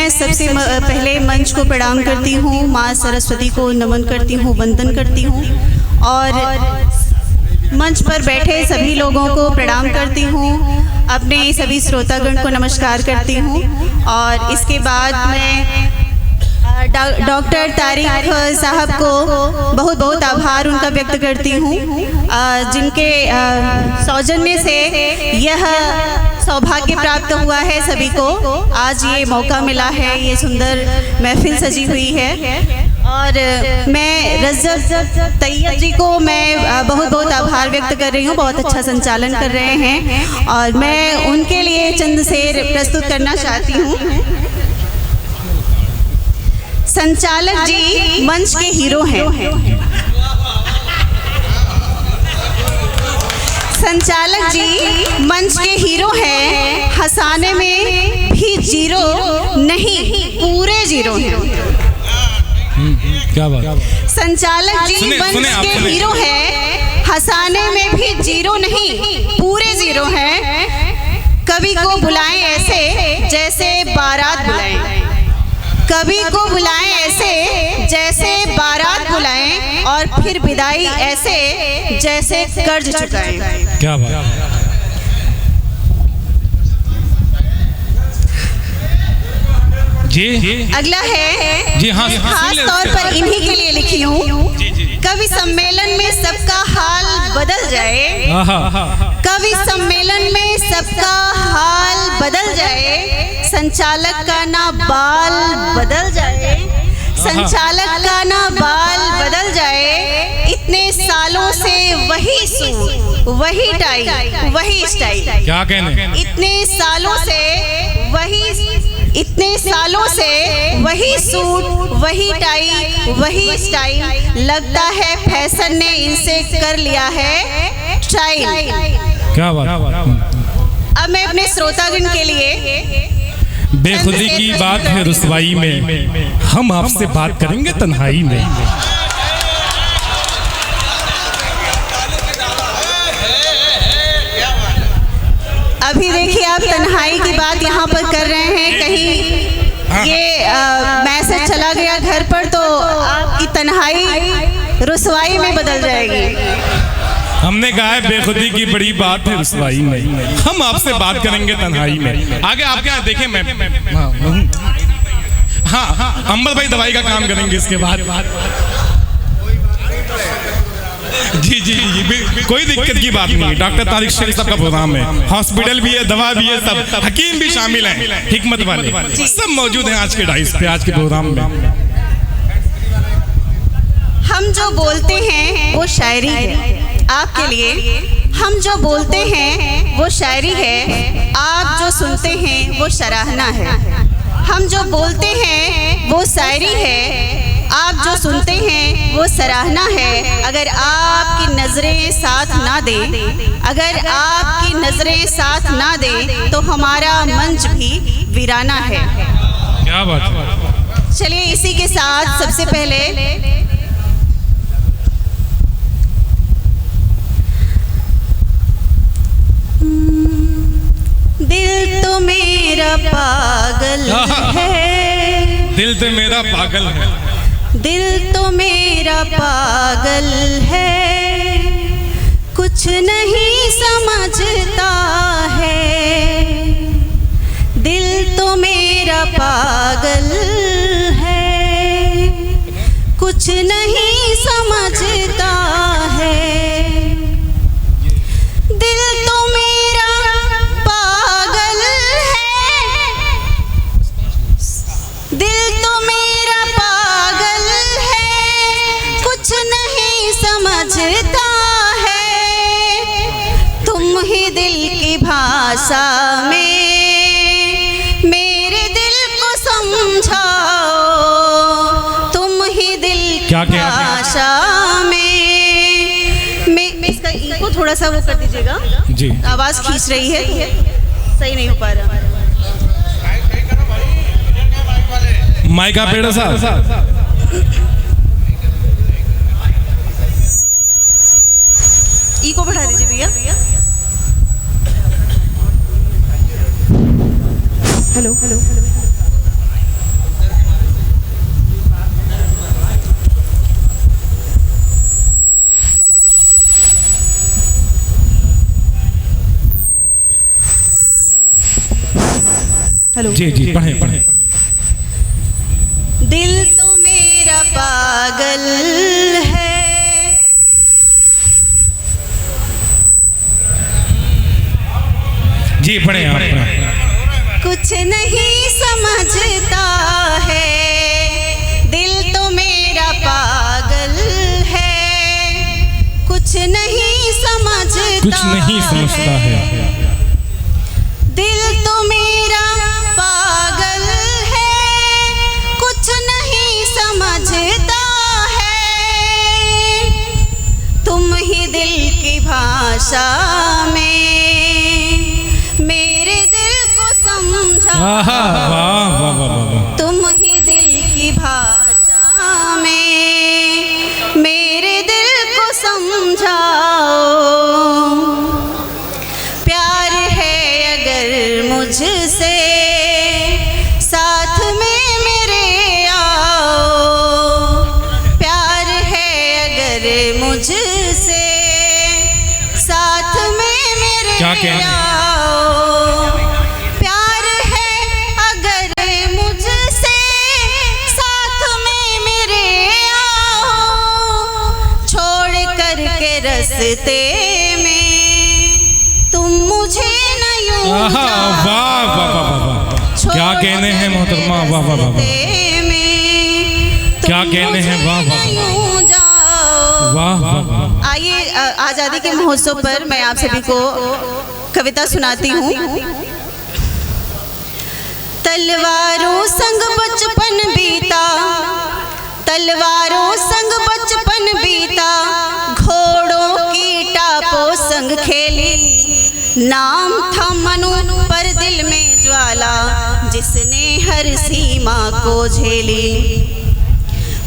मैं सबसे पहले मंच को प्रणाम करती हूँ, माँ सरस्वती को नमन करती हूँ, वंदन करती हूँ और मंच पर बैठे सभी लोगों को प्रणाम करती हूँ, अपने सभी श्रोतागण को नमस्कार करती हूँ। और इसके बाद मैं डॉक्टर तारिक साहब को बहुत बहुत आभार उनका व्यक्त करती हूँ, जिनके सौजन्य से यह सौभाग्य प्राप्त हुआ है सभी को। आज ये मौका मिला है, ये सुंदर महफिल सजी हुई है और मैं रजब तैयब जी को मैं बहुत बहुत आभार व्यक्त कर रही हूँ। बहुत अच्छा संचालन कर रहे हैं और मैं उनके लिए चंद शेर प्रस्तुत करना चाहती हूँ। संचालक जी मंच के हीरो हैं। संचालक जी मंच के हीरो हैं, हंसाने में भी जीरो नहीं, पूरे जीरो हैं। क्या बात। संचालक जी मंच के हीरो हैं, हंसाने में भी जीरो नहीं, पूरे जीरो हैं। कवि को बुलाएं ऐसे जैसे बारात बुलाएं, कवि को बुलाएं ऐसे जैसे बारात बुलाएं और फिर विदाई ऐसे जैसे कर्ज चुकाएं। क्या बात। जी अगला है जी हाँ, खास तौर पर इन्हीं के लिए लिखी हूँ। कवि सम्मेलन में सबका हाल बदल जाए, कवि सम्मेलन में सबका हाल बदल जाए, संचालक का ना बाल बदल जाए, संचालक का ना बाल बदल जाए। इतने सालों से वही सूट वही टाई वही स्टाइल। क्या कहने। इतने सालों से वही सूट वही टाई वही स्टाइल। लगता है फैशन ने इनसे कर लिया है स्टाइल। क्या बात। अब मैं अपने श्रोतागण के लिए बेखुदी की बात है रुसवाई में, हम आपसे बात करेंगे तन्हाई में। अभी देखिए आप तन्हाई की बात यहाँ पर कर रहे हैं, कहीं ये मैसेज चला गया घर पर तो आपकी तन्हाई रुसवाई में बदल जाएगी। हमने कहा है बेखुदी की बड़ी बात है रुसवाई में, हम आपसे बात करेंगे तन्हाई में। आगे आपके यहाँ देखें मैं हाँ अंबर भाई दवाई का काम करेंगे इसके बाद। जी जी जी कोई दिक्कत की बात नहीं। डॉक्टर तारिक शेख साहब का प्रोग्राम है, हॉस्पिटल भी है, दवा भी है, सब हकीम भी शामिल हैं, हिकमत वाले सब मौजूद हैं आज के डाइस पे, आज के प्रोग्राम में। हम जो बोलते हैं वो शायरी है आपके लिए, हम जो बोलते हैं वो शायरी है, आप जो सुनते हैं वो सराहना है। हम जो बोलते हैं वो शायरी है, आप जो सुनते हैं वो सराहना है। अगर आपकी नज़रें साथ ना दें, अगर आपकी नज़रें साथ ना दें तो हमारा मंच भी वीराना है। क्या बात। चलिए इसी के साथ सबसे पहले दिल तो मेरा पागल है, दिल तो मेरा पागल है, दिल तो मेरा पागल है, कुछ नहीं समझता है। दिल तो मेरा पागल है, कुछ नहीं समझता है। दिल तो मेरा पागल है, दिल तो मेरा पागल है, कुछ नहीं समझता है। तुम ही दिल की भाषा में मेरे दिल को समझाओ, तुम ही दिल की भाषा में। इसका इको थोड़ा सा वो कर दीजिएगा जी, आवाज़ खींच रही है, सही नहीं हो पा रहा। माइका पेड़ा साहब इको बढ़ा दीजिए भैया। हेलो हेलो हेलो जी जी पढ़ें पढ़ें। दिल तो मेरा पागल है, जी पढ़ें आप पढ़ें। कुछ नहीं समझता है, दिल तो मेरा पागल है, कुछ नहीं समझता, कुछ नहीं समझता है। दिल तो मेरा पागल है, कुछ नहीं समझता है, तुम ही दिल की भाषा में मेरे दिल को समझा, वाह वाह वाह वाह। तुम ही दिल की भाषा में मेरे दिल को समझाओ, प्यार है अगर मुझसे साथ में मेरे आओ, प्यार है अगर मुझसे साथ में मेरे क्या कहने? आओ, प्यार है अगर मुझसे साथ में मेरे आओ, छोड़ कर के रस्ते में तुम मुझे न यूं आहा, वाह वाह वाह वाह वाह। क्या कहने हैं मोहतरमा, वाह वाह वाह वाह। क्या कहने हैं, वाह वाह वाह वाह वाह। आइए आज़ादी के महोत्सव पर मैं आप सभी को कविता सुनाती हूँ। तलवारों संग बचपन बीता, तलवारों संग बचपन बीता, घोड़ों की टापों संग खेली, नाम था मनु पर दिल में ज्वाला, जिसने हर सीमा को झेली।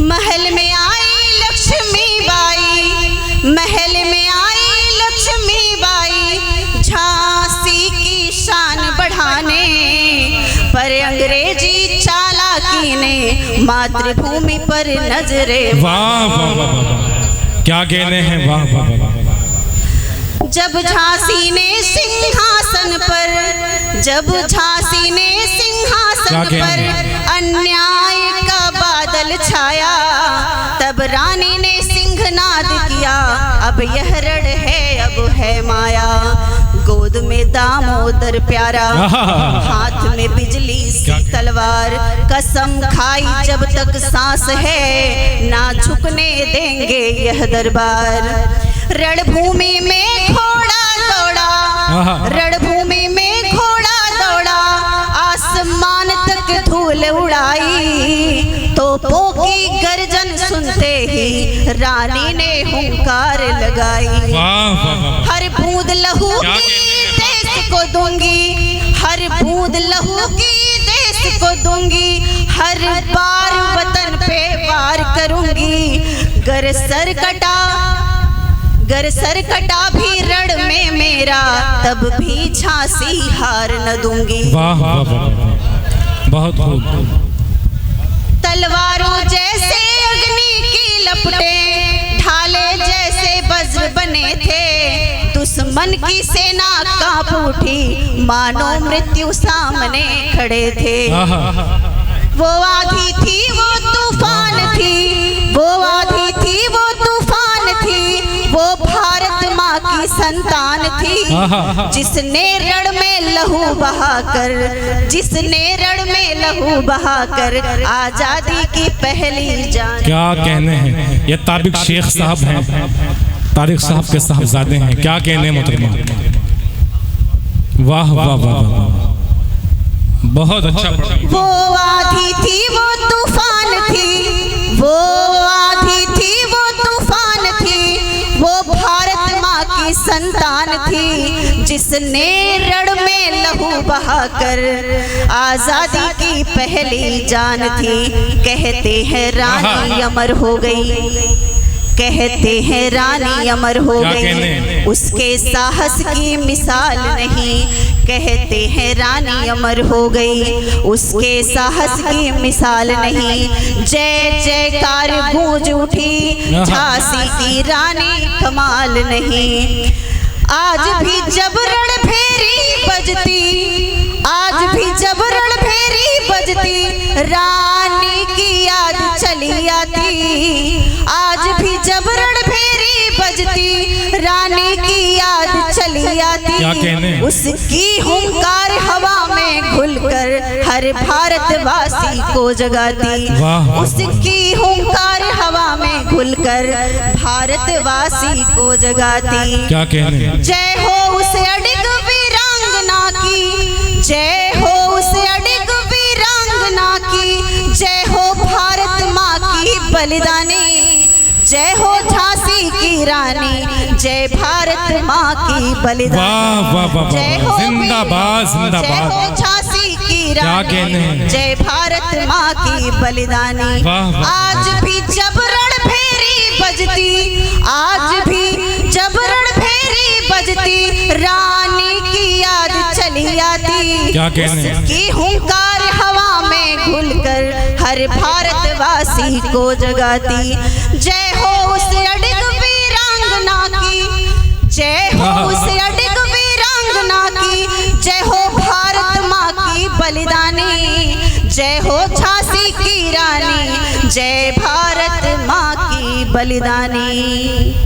महल में आई लक्ष्मी बाई, महल में आई लक्ष्मी बाई, झांसी की शान बढ़ाने, पर अंग्रेजी चालाकी ने मातृभूमि पर नजरे। वाह वाह वाह वाह। क्या कहने हैं, वाह वाह वाह। जब झांसी ने सिंहासन पर, जब झांसी ने सिंहासन पर अन्याय का बादल छाया, तब रानी ने सिंहनाद किया, अब यह रण है अब है माया, गोद में दामोदर प्यारा, हाथ में बिजली सी तलवार, कसम खाई जब तक सांस है, ना झुकने देंगे यह दरबार। रणभूमि में घोड़ा दौड़ा, रणभूमि में घोड़ा दौड़ा, आसमान तक धूल उड़ाई, तोपों की गर्जन सुनते ही रानी ने हुंकार लगाई। हर बूंद लहू की देश को दूंगी, हर बूंद लहू की देश को दूंगी, हर बार वतन पे वार करूंगी, गर सर कटा भी रण में मेरा, तब भी झांसी हार न दूंगी। वाह वाह वाह, बहुत खूब। तलवारों जैसे अग्नि की लपटें, ढाले जैसे वज्र बने थे, दुश्मन की सेना कांप उठी, मानो मृत्यु सामने खड़े थे। वो आधी थी वो तूफान थी, वो आधी थी वो तूफान थी, वो भारत माँ की संतान थी, जिसने रण में लहू बहाकर, जिसने रण में लहू बहाकर आजादी की पहली जान। क्या कहने हैं, ये तारिक शेख साहब हैं, तारिक साहब के साहबजादे हैं। क्या कहने मोहतरमा, वाह वाह वाह वाह, बहुत अच्छा। वो आधी थी वो तूफान थी, वो आधी थी वो तूफान थी, वो भारत माँ की संतान थी, जिसने रण में लहू बहाकर आजादी की पहली जान थी। कहते हैं रानी अमर हो गई, कहते हैं रानी अमर हो गई, उसके साहस की मिसाल नहीं, कहते हैं रानी अमर हो गई, उसके साहस की मिसाल नहीं। जय जयकार गूंज उठी, झांसी की रानी कमाल नहीं। आज भी जब रण भेरी बजती, आज भी जब रण भेरी रानी की याद चली आती। आज भी जब रणभेरी बजती रानी की याद चली आती। क्या कहने? उसकी हुंकार हवा में घुलकर हर भारतवासी को जगाती। वाह। उसकी हुंकार हवा में घुलकर भारतवासी को जगाती। क्या कहने? जय हो उस अडिग वीरांगना की, जय हो उस अडिग वीरांगना की, जय हो भारत माँ की बलिदानी, जय हो झांसी की रानी, जय भारत माँ की बलिदानी। वाह वाह वाह, जय हो जिंदाबाद जय जिंदाबाद। हो झांसी की क्या रानी, कहने? जय भारत माँ की बलिदानी। वाह, वाह। आज भी जब रणभेरी बजती, आज भी जब रणभेरी बजती रानी की याद चली आती। क्या कहने? उसकी हुंकार हवा में घुलकर हर भारतवासी को जगाती। जय हो उस अडिग वीरांगना की, जय हो उस अडिग वीरांगना की, जय हो भारत माँ की बलिदानी, जय हो झांसी की रानी, जय भारत माँ की बलिदानी।